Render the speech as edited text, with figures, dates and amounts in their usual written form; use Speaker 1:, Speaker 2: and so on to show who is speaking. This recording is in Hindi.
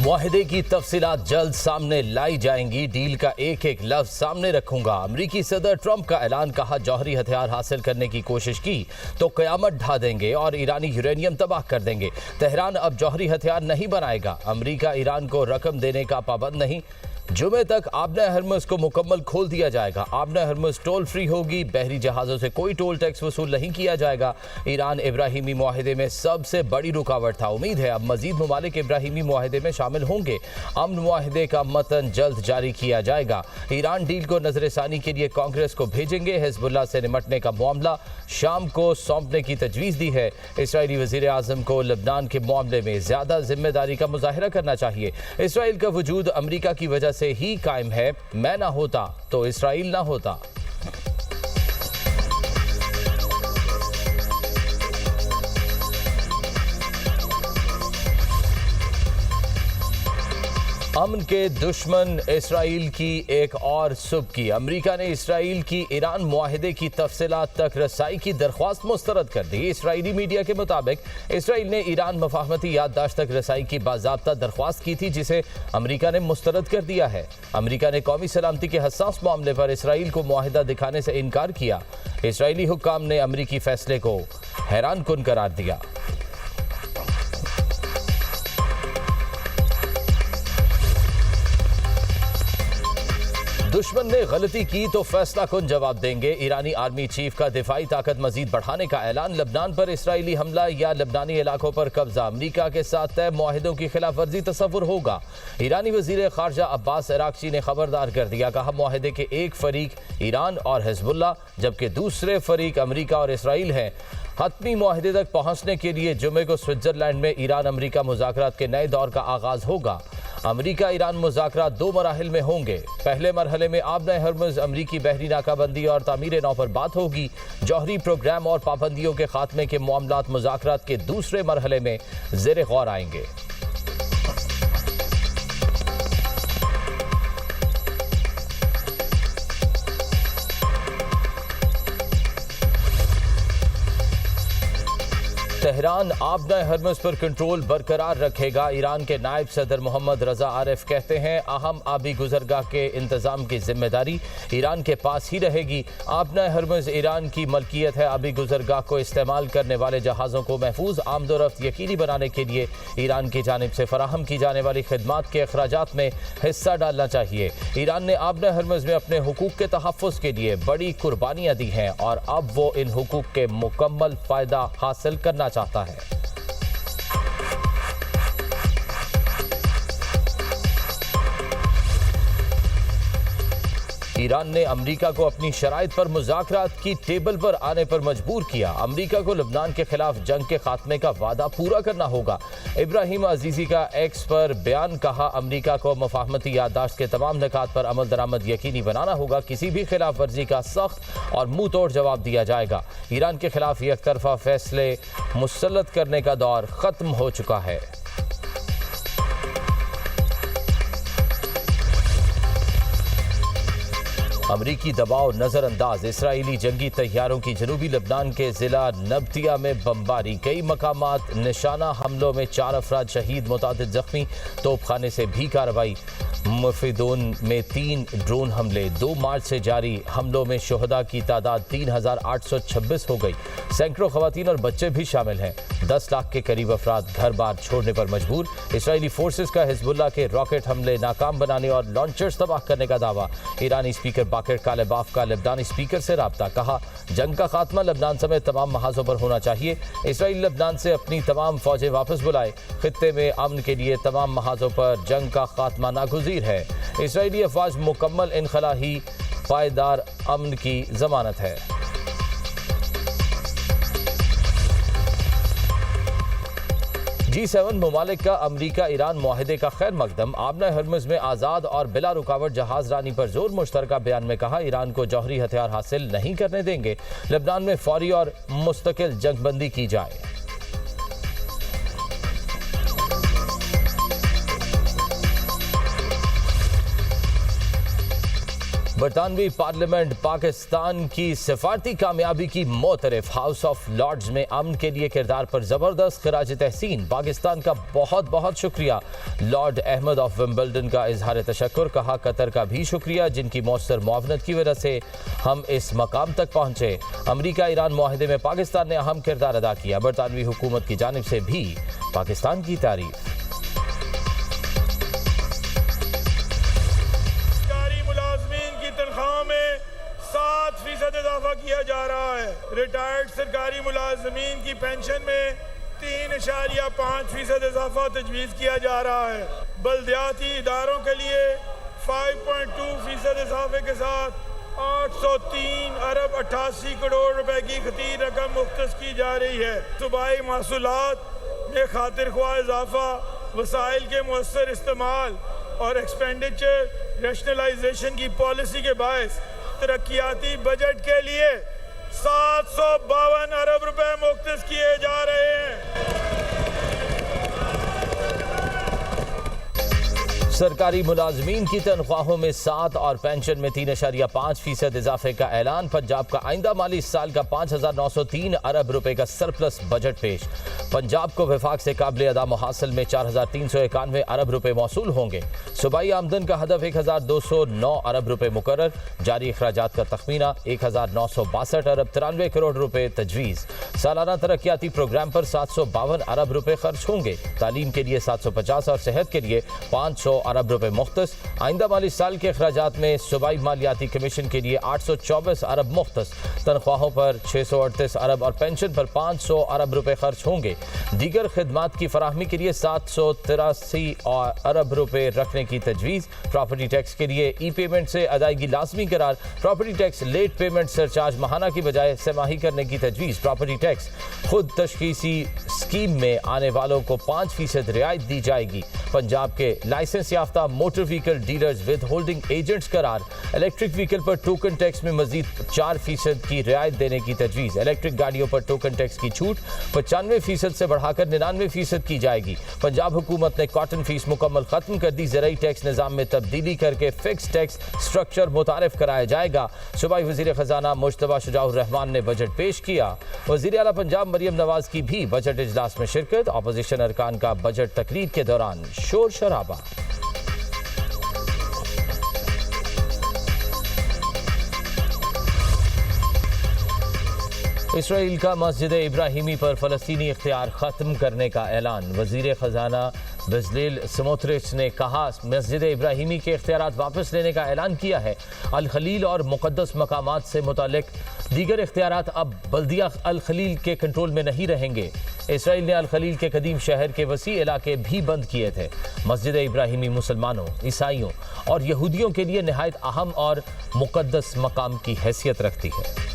Speaker 1: मुआहदे की तफसीलात जल्द सामने लाई जाएंगी। डील का एक एक लफ्ज सामने रखूंगा। अमरीकी सदर ट्रंप का ऐलान, कहा जौहरी हथियार हासिल करने की कोशिश की तो कयामत ढा देंगे और ईरानी यूरेनियम तबाह कर देंगे। तेहरान अब जौहरी हथियार नहीं बनाएगा। अमरीका ईरान को रकम देने का पाबंद नहीं। जुमे तक आबना हरमुज को मुकम्मल खोल दिया जाएगा। आबना हरमुज टोल फ्री होगी। बहरी जहाज़ों से कोई टोल टैक्स वसूल नहीं किया जाएगा। ईरान इब्राहिमी मुआहदे में सबसे बड़ी रुकावट था। उम्मीद है अब मजीद ममालिक इब्राहिमी मुआहदे में शामिल होंगे। अमन मुआहदे का मतन जल्द जारी किया जाएगा। ईरान डील को नजरसानी के लिए कांग्रेस को भेजेंगे। हिजबुल्लाह से निमटने का मामला शाम को सौंपने की तजवीज़ दी है। इसराइली वज़ीर आज़म को लबनान के मामले में ज़्यादा जिम्मेदारी का मुजाहिरा करना चाहिए। इसराइल का वजूद अमरीका की वजह से ही कायम है। मैं ना होता तो इसराइल ना होता। अमन के दुश्मन इसराइल की एक और सुबकी। अमरीका ने इसराइल की ईरान मुआहदे की तफसीलात तक रसाई की दरख्वास्त मुस्तरद कर दी। इसराइली मीडिया के मुताबिक इसराइल ने ईरान मफाहमती याददाश्त तक रसाई की बाज़ाब्ता दरख्वास्त की थी, जिसे अमरीका ने मुस्तरद कर दिया है। अमरीका ने कौमी सलामती के हसास मामले पर इसराइल को मुआहदा दिखाने से इनकार किया। इसराइली हुक्काम ने अमरीकी फैसले को हैरान कुन करार दिया। दुश्मन ने गलती की तो फैसला कुन जवाब देंगे। ईरानी आर्मी चीफ का दिफाई ताकत मजीद बढ़ाने का ऐलान। लबनान पर इसराइली हमला या लबनानी इलाकों पर कब्जा अमरीका के साथ तय मुआहिदों की खिलाफ वर्जी तस्वुर होगा। ईरानी वजीर खारजा अब्बास अराक्ची ने खबरदार कर दिया। कहा मुआहिदे के एक फरीक ईरान और हिजबुल्लाह जबकि दूसरे फरीक अमरीका और इसराइल हैं। हतमी मुआहिदे तक पहुंचने के लिए जुमे को स्विट्जरलैंड में ईरान अमरीका मुज़ाकरात के नए दौर का आगाज होगा। अमरीका ईरान मुज़ाकरात 2 मराहिल में होंगे। पहले मरहले में आबना हरमुज अमरीकी बहरी नाकाबंदी और तामीर नौ पर बात होगी। जौहरी प्रोग्राम और पाबंदियों के खात्मे के मामलात मुज़ाकरात के दूसरे मरहले में ज़ेर गौर आएंगे। तेहरान आबना हरमुज पर कंट्रोल बरकरार रखेगा। ईरान के नायब सदर मोहम्मद रजा आरिफ कहते हैं अहम आबी गुजरगाह के इंतजाम की जिम्मेदारी ईरान के पास ही रहेगी। आबना हरमुज ईरान की मलकियत है। आबी गुजरगाह को इस्तेमाल करने वाले जहाज़ों को महफूज आमदोरफ्त यकीनी बनाने के लिए ईरान की जानिब से फराहम की जाने वाली खिदमात के अखराजात में हिस्सा डालना चाहिए। ईरान ने आबना हरमुज में अपने हुकूक के तहफ़्फ़ुज़ के लिए बड़ी कुर्बानियाँ दी हैं और अब वो इन हुकूक के मुकम्मल फ़ायदा हासिल करना चाहता है। ईरान ने अमरीका को अपनी शराइत पर मुज़ाकरात की टेबल पर आने पर मजबूर किया। अमरीका को लबनान के खिलाफ जंग के खात्मे का वादा पूरा करना होगा। इब्राहिम अजीज़ी का एक्स पर बयान। कहा अमरीका को मफाहमती याददाश्त के तमाम निकात पर अमल दरामद यकीनी बनाना होगा। किसी भी खिलाफ वर्जी का सख्त और मुंह तोड़ जवाब दिया जाएगा। ईरान के खिलाफ एक तरफा फैसले मुसल्लत करने का दौर ख़त्म हो चुका है। अमरीकी दबाव नजरअंदाज। इसराइली जंगी तैयारों की जनूबी लबनान के जिला नब्तिया में बमबारी। कई मकामात निशाना हमलों में 4 अफराद शहीद, मुतादिद जख्मी। तोपखाने से भी कार्रवाई। मुफिदोन में 3 ड्रोन हमले। 2 मार्च से जारी हमलों में शोहदा की तादाद 3826 हो गई। सैकड़ों खवातीन और बच्चे भी शामिल हैं। 10 लाख के करीब अफराद घर बार छोड़ने पर मजबूर। इसराइली फोर्सेस का हिजबुल्लाह के रॉकेट हमले नाकाम बनाने और लॉन्चर्स तबाह करने का दावा। ईरानी स्पीकर बाकिर कालिबाफ का लबनानी स्पीकर से राब्ता। कहा जंग का खात्मा लबनान समेत तमाम महाजों पर होना चाहिए। इसराइल लबनान से अपनी तमाम फौजें वापस बुलाए। खित्ते में अमन के लिए तमाम महाजों पर जंग का खात्मा नागुज़ीर है। इसराइली अफवाज मुकम्मल इनखला ही पायदार अमन की जमानत है। G7 ममालिक का अमरीका ईरान मुआहदे का खैर मकदम। आबना हरमुज में आज़ाद और बिला रुकावट जहाज रानी पर जोर। मुश्तरका बयान में कहा ईरान को जौहरी हथियार हासिल नहीं करने देंगे। लबनान में फौरी और मुस्तकिल जंगबंदी की जाए। बरतानवी पार्लियामेंट पाकिस्तान की सिफारती कामयाबी की मोतरफ। हाउस ऑफ लॉर्ड्स में अमन के लिए किरदार पर जबरदस्त खिराज तहसीन। पाकिस्तान का बहुत बहुत शुक्रिया। लॉर्ड अहमद ऑफ विंबलडन का इजहार तशक्कुर। कहा कतर का भी शुक्रिया जिनकी मौसर मुआवनत की वजह से हम इस मकाम तक पहुंचे। अमरीका ईरान मुआहदे में पाकिस्तान ने अहम किरदार अदा किया। बरतानवी हुकूमत की जानिब से भी पाकिस्तान की तारीफ।
Speaker 2: तनख्वाहों में 7% इजाफा किया जा रहा है। रिटायर्ड सरकारी मुलाजमीन की पेंशन में 3.5% इजाफा तजवीज़ किया जा रहा है। बल्दियाती इदारों के लिए 5.2% इजाफे के साथ 803 अरब 88 करोड़ रुपए की खतीर रकम मुख्तस की जा रही है। सूबाई महसूलात में खातिर ख्वाह इजाफा, वसाइल के मुअस्सर इस्तेमाल और एक्सपेंडिचर रैशनलाइजेशन की पॉलिसी के बायस तरक्याती बजट के लिए 752 अरब रुपए मुख्तस किए जा रहे हैं।
Speaker 1: सरकारी मुलाजमीन की तनख्वाहों में 7 और पेंशन में 3.5% इजाफे का ऐलान। पंजाब का आइंदा माली साल का 5,903 अरब रुपए का सरप्लस बजट पेश। पंजाब को विफाक से काबिल अदा मुहासिल में 4,391 अरब रुपए मौसूल होंगे। सूबाई आमदन का हदफ 1,209 अरब रुपए मुकर्रर। जारी अखराजात का तखमीना 1,962 अरब 93 करोड़ रुपए तजवीज़। सालाना तरक्याती प्रोग्राम पर 752 अरब रुपए खर्च होंगे। तालीम के लिए 750 और सेहत के लिए 500 अरब रुपए मुख्तस। आइंदा माली साल के अखराजात में सूबाई मालियाती कमीशन के लिए 824 अरब मुख्तस। तनख्वाहों पर 638 अरब और पेंशन पर 500 अरब रुपए खर्च होंगे। दीगर खिदमात की फराहमी के लिए 783 अरब रुपए रखने की तजवीज़। प्रॉपर्टी टैक्स के लिए ई पेमेंट से अदायगी लाजमी करार। Property tax late payment surcharge माहाना की बजाय सेमाही करने की तजवीज़। प्रॉपर्टी टैक्स खुद तशखीसी स्कीम में आने वालों को 5% रियायत दी जाएगी। पंजाब के लाइसेंस याफ्ता motor vehicle dealers with holding agents करार। इलेक्ट्रिक व्हीकल पर टोकन टैक्स में मजीद 4% की रियायत देने की तजवीज़। इलेक्ट्रिक गाड़ियों पर टोकन टैक्स की छूट 95% से बढ़ाकर 99% की जाएगी। पंजाब हुकूमत ने कॉटन फीस मुकम्मल खत्म कर दी। ज़राई टैक्स निज़ाम में तब्दीली करके फिक्स टैक्स स्ट्रक्चर मुतारिफ कराया जाएगा। सूबाई वज़ीर ख़जाना मुश्तबा शुजाउर रहमान ने बजट पेश किया। वज़ीर आला पंजाब मरियम नवाज की भी बजट इजलास में शिरकत। अपोजिशन अरकान का बजट तकरीर के दौरान शोर शराबा। इसराइल का मस्जिद इब्राहिमी पर फ़लस्तीनी इख्तियार ख़त्म करने का ऐलान। वज़ीर ख़जाना बेज़लेल स्मोत्रिच ने कहा मस्जिद इब्राहिमी के इख्तियारात वापस लेने का ऐलान किया है। अल खलील और मुक़द्दस मकामात से मुतालिक दीगर इख्तियारात अब बल्दिया अल खलील के कंट्रोल में नहीं रहेंगे। इसराइल ने अल खलील के कदीम शहर के वसी इलाके भी बंद किए थे। मस्जिद इब्राहिमी मुसलमानों, ईसाइयों और यहूदियों के लिए नहायत अहम और मुक़द्दस मकाम की हैसियत रखती है।